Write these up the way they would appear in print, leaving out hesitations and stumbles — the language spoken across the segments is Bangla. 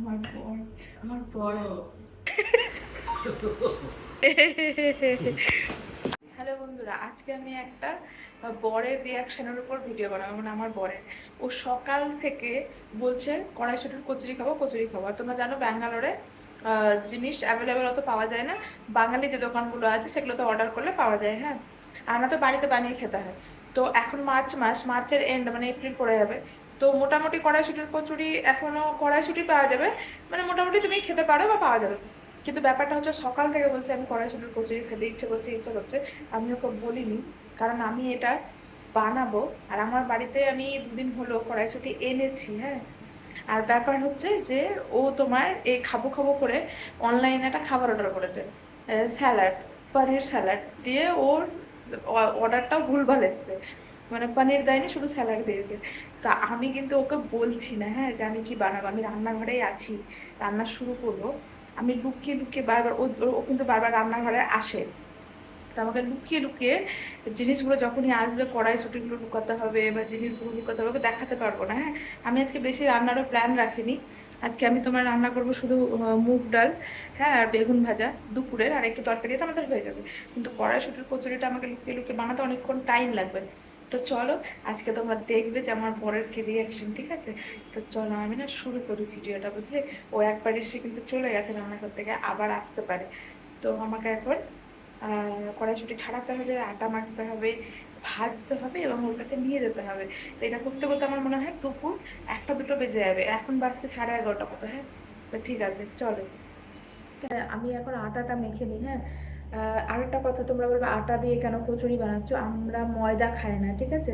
আমার বর আমার বর হ্যালো বন্ধুরা, আজকে আমি একটা বরের রিয়াকশনের উপর ভিডিও বানাবো। মানে আমার বরের, ও সকাল থেকে বলছে কড়াইশুটির কচুরি খাবো কচুরি খাবো। আর তোমরা জানো ব্যাঙ্গালোরে জিনিস অ্যাভেলেবেল অত পাওয়া যায় না। বাঙালি যে দোকানগুলো আছে সেগুলোতে অর্ডার করলে পাওয়া যায়। হ্যাঁ, আর না তো বাড়িতে বানিয়ে খেতে হয়। তো এখন মার্চ মাস, মার্চের এন্ড, মানে এপ্রিল পড়ে যাবে। তো মোটামুটি কড়াইশুটির কচুরি এখনো কড়াইশুটি পাওয়া যাবে, মানে মোটামুটি তুমি খেতে পারো বা পাওয়া যাবে। কিন্তু ব্যাপারটা হচ্ছে সকাল থেকে বলছে আমি কড়াইশুটির কচুরি খেতে ইচ্ছে করছে। আমি ওকে বলিনি, কারণ আমি এটা বানাবো। আর আমার বাড়িতে আমি দুদিন হলো কড়াইশুটি এনেছি। হ্যাঁ, আর ব্যাপার হচ্ছে যে ও তোমার এই খাবো খাবো করে অনলাইনে একটা খাবার অর্ডার করেছে, স্যালাড, পনির স্যালাড দিয়ে। ওর অর্ডারটাও ভুলভাল এসছে, মানে পনির দেয়নি, শুধু স্যালাড দিয়েছে। তা আমি কিন্তু ওকে বলছি না, হ্যাঁ, যে আমি কি বানাবো। আমি রান্নাঘরেই আছি, রান্না শুরু করবো। আমি লুকিয়ে লুকিয়ে বারবার, ও কিন্তু বারবার রান্নাঘরে আসে। তো আমাকে লুকিয়ে লুকিয়ে জিনিসগুলো যখনই আসবে, কড়াইশুটিগুলো লুকাতে হবে বা জিনিসগুলো লুকাতে হবে, ওকে দেখাতে পারবো না। হ্যাঁ, আমি আজকে বেশি রান্নারও প্ল্যান রাখিনি। আজকে আমি তোমার রান্না করবো শুধু মুগ ডাল, হ্যাঁ, আর বেগুন ভাজা দুপুরের, আর একটু তরকারি আছে, আমাদের হয়ে যাবে। কিন্তু কড়াইশুটির কচুরিটা আমাকে লুকিয়ে লুকিয়ে বানাতে অনেকক্ষণ টাইম লাগবে। তো চলো, আজকে তোমরা দেখবে যে আমার বরের কি রিয়াকশন, ঠিক আছে? তো চলো আমি না শুরু করি ভিডিওটা, বুঝলে? ও একবার এসে কিন্তু চলে গেছে রান্নাঘর থেকে, আবার আসতে পারে। তো আমাকে এখন কড়াইশুঁটি ছাড়াতে হবে, আটা মাখতে হবে, ভাজতে হবে এবং ওর কাছে নিয়ে যেতে হবে। তো এটা করতে করতে আমার মনে হয় দুপুর 1টা 2টো বেজে যাবে। এখন বাজছে 11:30 মতো। হ্যাঁ, তো ঠিক আছে, চলো। আমি এখন আটাটা মেখে নিই। হ্যাঁ, আরেকটা কথা, তোমরা বলবে আটা দিয়ে কেন কচুরি বানাচ্ছো? আমরা ময়দা খাই না, ঠিক আছে?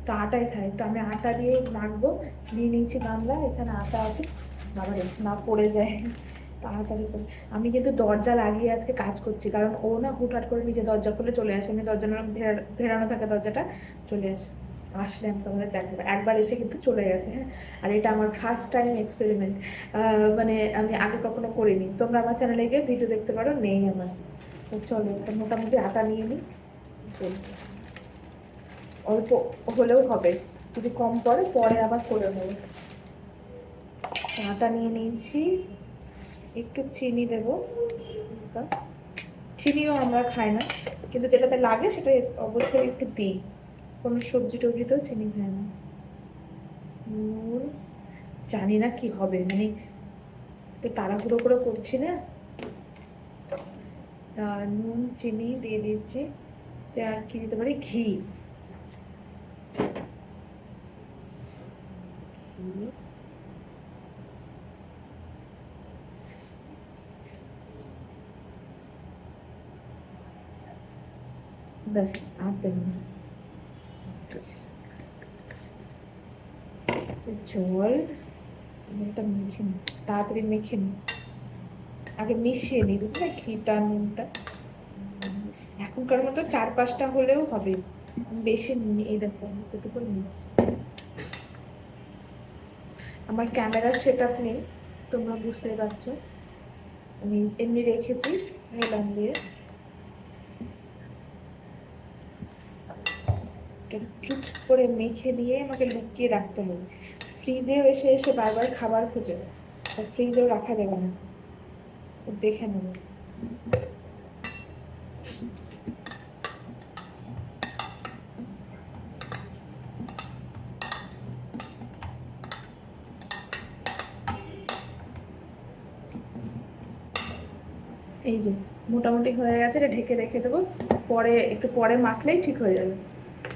তো আটাই খাই। তো আমি আটা দিয়ে মাখবো। নিয়ে নিয়েছি গামলা, এখানে আটা আছে। বাবারে, না পড়ে যায় তাড়াতাড়ি করে। আমি কিন্তু দরজা লাগিয়ে আজকে কাজ করছি, কারণ ও না হুটহাট করে নিজে দরজা খুলে চলে আসে। আমি দরজা ভেড়ানো থাকে, দরজাটা চলে আসে। আসলে আমি তোমাদের দেখাবো, একবার এসে কিন্তু চলে গেছে। হ্যাঁ, আর এটা আমার ফার্স্ট টাইম এক্সপেরিমেন্ট। মানে আমি আগে কখনো করিনি। তোমরা আমার চ্যানেলে গিয়ে ভিডিও দেখতে পারো, নেই আমার। তো চলো, একটা মোটামুটি আটা নিয়ে নিই। অল্প হলেও হবে, যদি কম পড়ে পরে আবার করে নেবো। আটা নিয়ে নিয়েছি, একটু চিনি দেবো। চিনিও আমরা খাই না, কিন্তু যেটাতে লাগে সেটা অবশ্যই একটু দিই। কোনো সবজি টবজিতেও চিনি খায় না। নুন, জানি না কি হবে, মানে তো তাড়াহুড়ো করে করছি না। নুন চিনি দিয়ে দিয়েছি। আর কি দিতে পারি? ঘি। ঘি, ব্যাস, আর দেবো না। জল, এটা মেখে নি, তাড়াতাড়ি মেখে নি, আগে মিশিয়ে নিই, বুঝলে? ঘিটা নুনটা এখনকার মতো 4-5টা হলেও হবে, বেশি নিই। এই দেখো এতটুকু নিয়েছি। আমার ক্যামেরার সেট আপ নেই, তোমরা বুঝতেই পারছো। আমি এমনি রেখেছি হেলান দিয়ে। চুপ করে মেখে নিয়ে আমাকে লুকিয়ে রাখতে হবে। ফ্রিজেও এসে এসে বারবার খাবার খুঁজে, ফ্রিজেও রাখা যাবে না, দেখে নেবো। এই যে মোটামুটি হয়ে গেছে, এটা ঢেকে রেখে দেবো। পরে একটু পরে মাখলেই ঠিক হয়ে যাবে।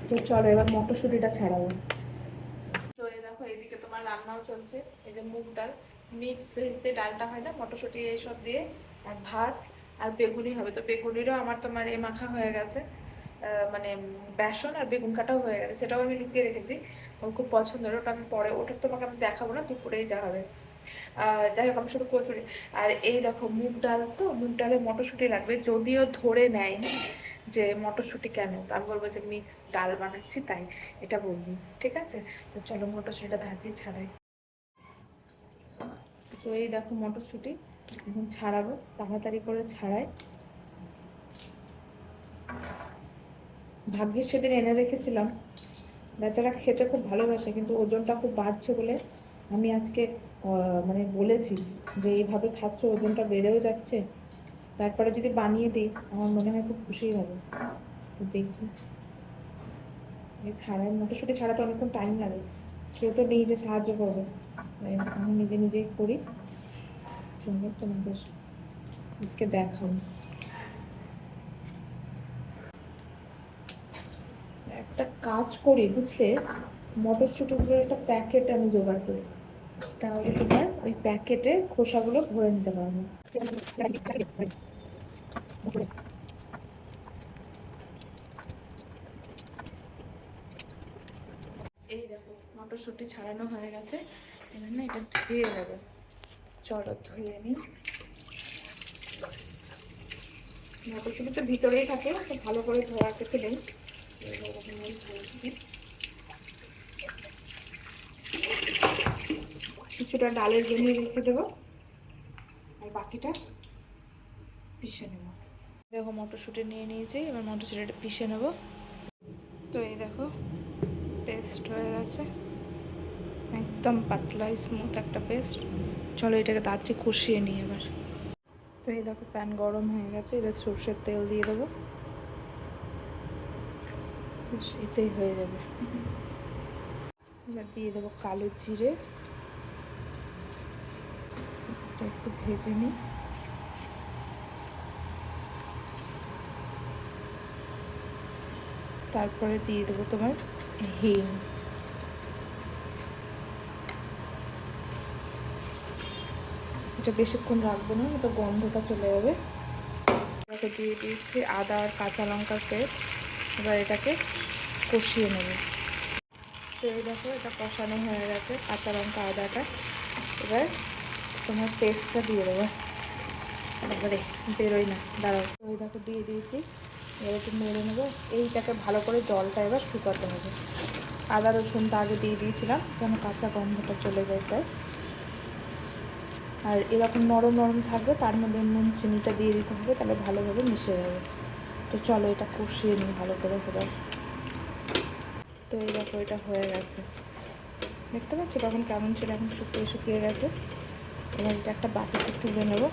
তো চলো এবার মটরশুঁটিটা ছাড়াবো। তো এই দেখো, এইদিকে তোমার রান্নাও চলছে। এই যে মুগ ডাল, মিক্স ভেজ যে ডালটা হয় না, মটরশুঁটি এইসব দিয়ে, আর ভাত, আর বেগুনি হবে। তো বেগুনিরও আমার তোমার এ মাখা হয়ে গেছে, মানে বেসন আর বেগুন কাটাও হয়ে গেছে। সেটাও আমি লুকিয়ে রেখেছি, ওর খুব পছন্দের। ওটা আমি পরে, ওটা তোমাকে আমি দেখাবো না, দুপুরেই যা হবে। যাই হোক, আমি শুধু কচুরি। আর এই দেখো মুগ ডাল, তো মুগ ডালে মটরশুঁটি লাগবে। যদিও ধরে নেয় যে মটরশুঁটি কেন, তা আমি বলবো যে মিক্স ডাল বানাচ্ছি তাই, এটা বলবি, ঠিক আছে? তো চলো মটরশুঁটিটা তাড়াতাড়ি ছাড়াই। তো এই দেখো মটরশুঁটি এখন ছাড়াবো, তাড়াতাড়ি করে ছাড়াই। ভাগ্যিস সেদিন এনে রেখেছিলাম, বেচারা খেতে খুব ভালোবাসে, কিন্তু ওজনটা খুব বাড়ছে বলে আমি আজকে মানে বলেছি যে এইভাবে খাচ্ছ ওজনটা বেড়েও যাচ্ছে, তারপরে যদি বানিয়ে দিই আমার মনে হয় খুব খুশিই হবে। তো দেখি, এই ছাড়াই মটরশুঁটি ছাড়াতে অনেকক্ষণ টাইম লাগে, কেউ তো নেই যে সাহায্য করবে, তাই আমি নিজে নিজেই করি। জন্য তোমাদের আজকে দেখাবো। একটা কাজ করি বুঝলে, মটরশুঁটিগুলোর একটা প্যাকেট আমি জোগাড় করি, তাহলে তোমার ওই প্যাকেটে খোসাগুলো ভরে নিতে পারবো। এই দেখো মটরশুঁটি ছাড়ানো হয়ে গেছে, এবার না এটা ধুয়ে যাবে। চলো ধুয়ে নিই। মটরশুঁটি তো ভিতরেই থাকে, তো ভালো করে ধোয়া রেখে দেই। কিছুটা ডালের জন্য রেখে দেবো, আর বাকিটা পিষে নেব। দেখো মটরশুঁটি নিয়ে নিয়েছি, এবার মটরশুঁটিটা পিষে নেব। তো এই দেখো পেস্ট হয়ে গেছে, একদম পাতলা স্মুথ একটা পেস্ট। চলো এটাকে দাঁড়িয়ে কষিয়ে নিই এবার। তো এই দেখো প্যান গরম হয়ে গেছে, এবার সর্ষের তেল দিয়ে দেবো, এতেই হয়ে যাবে। এবার দিয়ে দেবো কালো জিরে, এটা একটু ভেজে নিই। তারপরে দিয়ে দেবো তোমার হিং, এটা বেশিক্ষণ রাখবো না, তো গন্ধটা চলে যাবে। এটাকে দিয়ে দিয়েছি আদা আর কাঁচা লঙ্কার পেস্ট, এবার এটাকে কষিয়ে নেব। তো এই দেখো এটা কষানো হয়ে গেছে কাঁচা লঙ্কা আদাটা, এবার তোমার পেস্টটা দিয়ে দেবো। এবারে বেরোই না, দাঁড়াও। ওই দেখো দিয়ে দিয়েছি, এবার একটু মেরে নেবো। এইটাকে ভালো করে জলটা এবার শুকাতে হবে। আদা রসুনটা আগে দিয়ে দিয়েছিলাম যেন কাঁচা গন্ধটা চলে যায় তাই। আর এরকম নরম নরম থাকবে, তার মধ্যে নুন চিনিটা দিয়ে দিতে হবে, তাহলে ভালোভাবে মিশে যাবে। তো চলো এটা কষিয়ে নিই ভালো করে এবার। তো এই দেখো এটা হয়ে গেছে, দেখতে পাচ্ছি তখন কেমন ছিল, এখন শুকিয়ে শুকিয়ে গেছে। এবার এটা একটা বাটিতে তুলে নেব।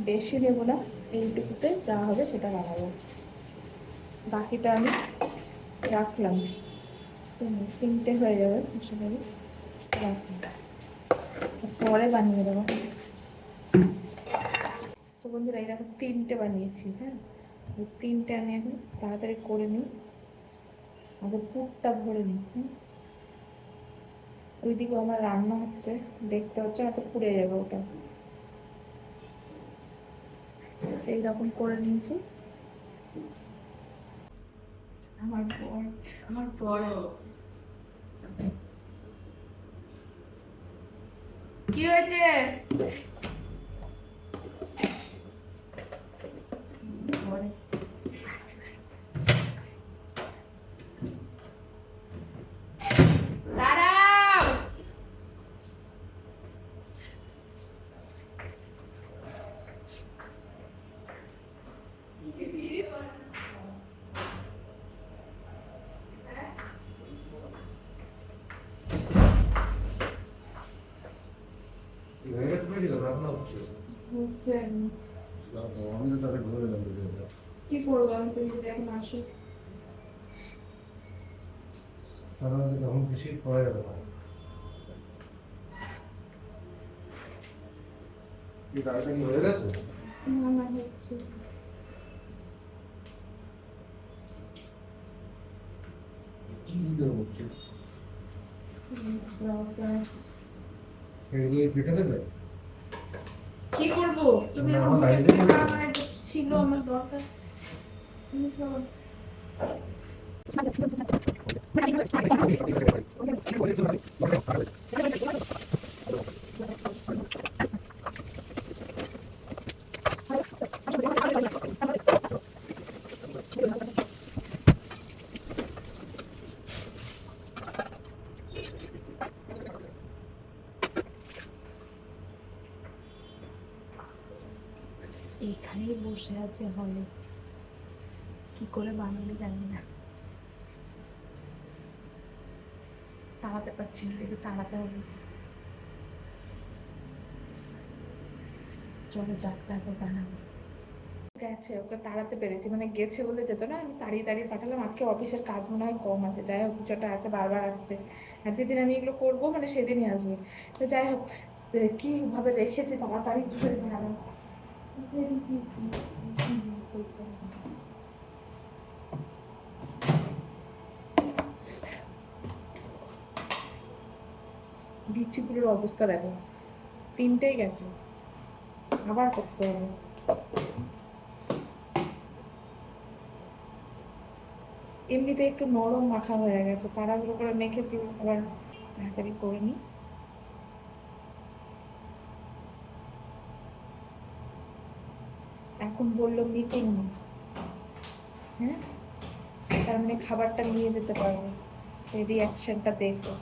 বেশি দেবো না, এইটুকুতে যা হবে সেটা বানাবো, বাকিটা আমি রাখলাম। তিনটে হয়ে যাবে আশা করি, রাখলাম পরে বানিয়ে দেবো। তো বন্ধুরা এই দেখো তিনটে বানিয়েছি, হ্যাঁ এই তিনটে আমি এখন তাড়াতাড়ি করে নিই, আগে পুরটা ভরে নিই। হ্যাঁ ওইদিকে আমার রান্না হচ্ছে, দেখতে হচ্ছে, হয়তো পুড়ে যাবে ওটা। এইরকম করে নিয়েছি। আমার বর কি হয়েছে? দাঁড়াও, কি করবো আমি, তুমি যদি এখন আসো। তখন কিছুই করা যাবে না। কি গাড়িটা কি হয়ে গেছে? না না হচ্ছে। কি ভিডিও হচ্ছে? এগুলো কেটে দেবে? কি করবো তুমি না, এখন আমার দুটো লাইফে পিঠা, আমার এটা ছিল আমার দরকার। তুমি সব এইখানেই বসে আছে হলে। করে বানালে জানি না, তাড়াতে পারছি না, একটু তাড়াতে হবে। চলো যাক, তারপর বানাবো। গেছে, ওকে তাড়াতে পেরেছি, মানে গেছে বলে যেত না, আমি তাড়িয়ে তাড়িয়ে পাঠালাম। আজকে অফিসের কাজ মনে হয় কম আছে, যাই হোক কিছুটা আছে, বারবার আসছে। আর যেদিন আমি এগুলো করবো মানে সেদিনই আসবে। তো যাই হোক, কি ভাবে রেখেছি তাড়াতাড়ি করে বানালাম। লিচিগুলোর অবস্থা দেখো, তিনটেই গেছে, আবার করতে হবে। এমনিতে একটু নরম মাখা হয়ে গেছে, তাড়াহুড়ো করে মেখেছি, আবার তাড়াতাড়ি করে নিই। এখন বললো মিটিং, হ্যাঁ, তার মানে খাবারটা নিয়ে যেতে পারবো, এই রিয়াকশনটা দেখবো।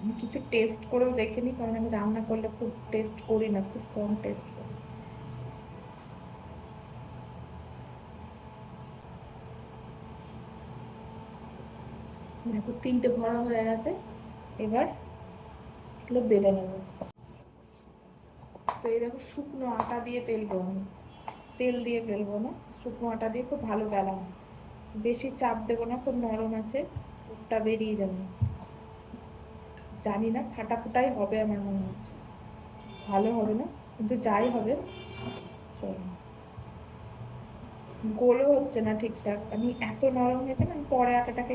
আমি কিছু টেস্ট করেও দেখিনি, কারণ আমি রান্না করলে খুব টেস্ট করি না, খুব কম টেস্ট করি। দেখো তিনটে ভরা হয়ে গেছে, এবার এগুলো বেলে নেবো। তো এই দেখো শুকনো আটা দিয়ে বেলবো আমি, তেল দিয়ে বেলবো না, শুকনো আটা দিয়ে খুব ভালো বেলা, বেশি চাপ দেবো না, খুব নরম আছে, পুরটা বেরিয়ে যাবে। জানি না, ফাটা ফুটাই হবে আমার মনে হচ্ছে, ভালো হবে না, কিন্তু যাই হবে চলো। গোলও হচ্ছে না ঠিকঠাক, আমি এত নরম হয়েছে না, আমি পরে আটাটাকে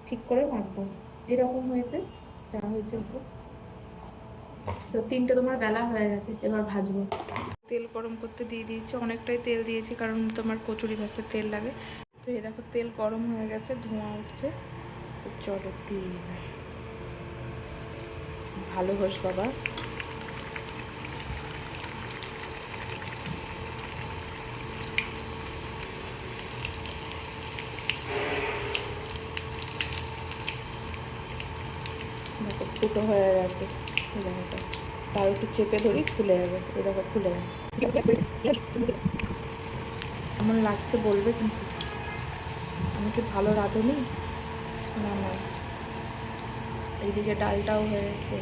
ঠিক করে মাখবো। এরকম হয়েছে, যা হয়েছে হচ্ছে। তো তিনটে তোমার বেলা হয়ে গেছে, এবার ভাজবো। তেল গরম করতে দিয়ে দিয়েছি, অনেকটাই তেল দিয়েছি, কারণ তোমার কচুরি ভাজতে তেল লাগে। তো এই দেখো তেল গরম হয়ে গেছে, ধোঁয়া উঠছে। তো চলো দিয়ে ভালো হোস বাবা। দেখো ফুটো হয়ে গেছে, তার একটু চেপে ধরি, খুলে যাবে। এই দেখো খুলে গেছে। কেমন লাগছে বলবে কিন্তু, আমি কি ভালো রাঁধুনি? না না, এইদিকে ডালটাও হয়ে এসছে।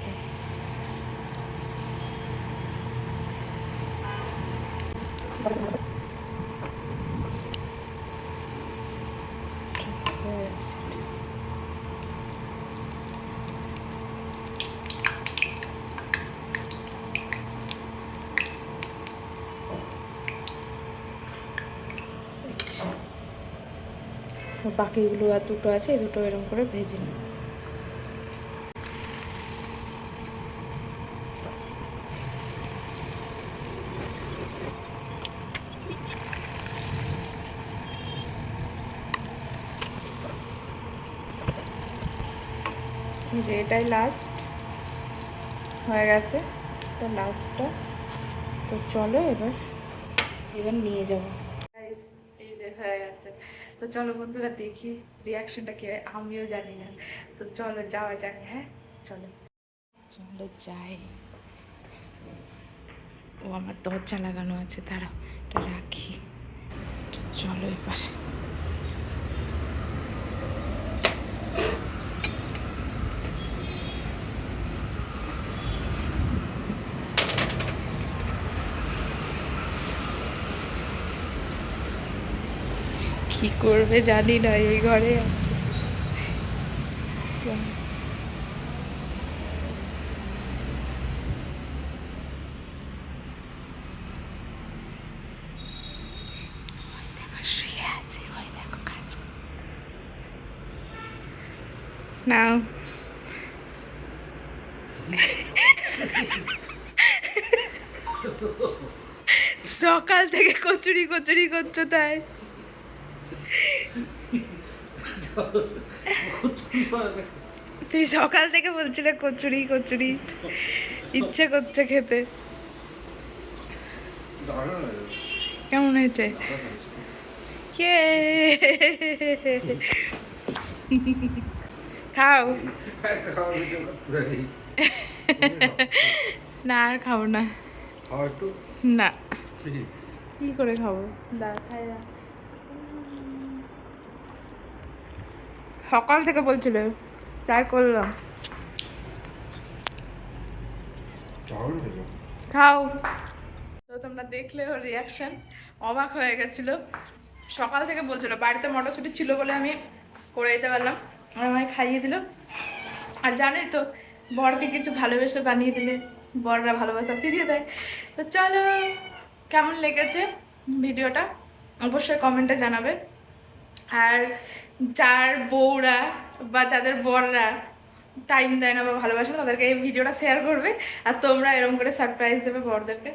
বাকিগুলো আর দুটো আছে, এই দুটো এরকম করে ভেজে নিই। যে এটাই লাস্ট হয়ে গেছে, এটা লাস্টটা। তো চলো এবার এবার নিয়ে যাবো। এই যে হয়ে গেছে, তো চলো বন্ধুরা দেখি রিয়াকশনটা কি হয়, আমিও জানি না। তো চলো যাওয়া যাক, হ্যাঁ চলো চলো যাই। ও আমার দরজা লাগানো আছে, দাঁড়াও এটা রাখি। তো চলো এবার কি করবে জানি না, এই ঘরে আছে। নাও সকাল থেকে কচুরি কচুরি করছো তাই? তুমি সকাল থেকে বলছিলে কচুরি কচুরি, ইচ্ছে করছে খেতে। কেমন হয়েছে? কে খাও? না আর খাবো না। না কি করে খাবো, দাঁড়া খাই না। সকাল থেকে বলছিল, তাই করলাম। খাও। তো তোমরা দেখলে ওর রিয়াকশন, অবাক হয়ে গেছিল। সকাল থেকে বলছিল, বাড়িতে মটরশুঁটি ছিল বলে আমি করে দিতে পারলাম, আর আমায় খাইয়ে দিল। আর জানোই তো, বরকে কিছু ভালোবেসে বানিয়ে দিলে বররা ভালোবাসা ফিরিয়ে দেয়। তো চলো, কেমন লেগেছে ভিডিওটা অবশ্যই কমেন্টে জানাবে। আর যার বউরা বা যাদের বররা টাইম দেয় না বা ভালোবাসে না, তাদেরকে এই ভিডিওটা শেয়ার করবে। আর তোমরা এরকম করে সারপ্রাইজ দেবে বরদেরকে।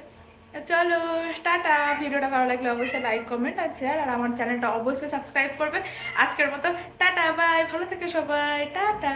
চলো টাটা। ভিডিওটা ভালো লাগলে অবশ্যই লাইক কমেন্ট আর শেয়ার, আর আমার চ্যানেলটা অবশ্যই সাবস্ক্রাইব করবে। আজকের মতো টাটা বাই, ভালো থেকে সবাই, টাটা।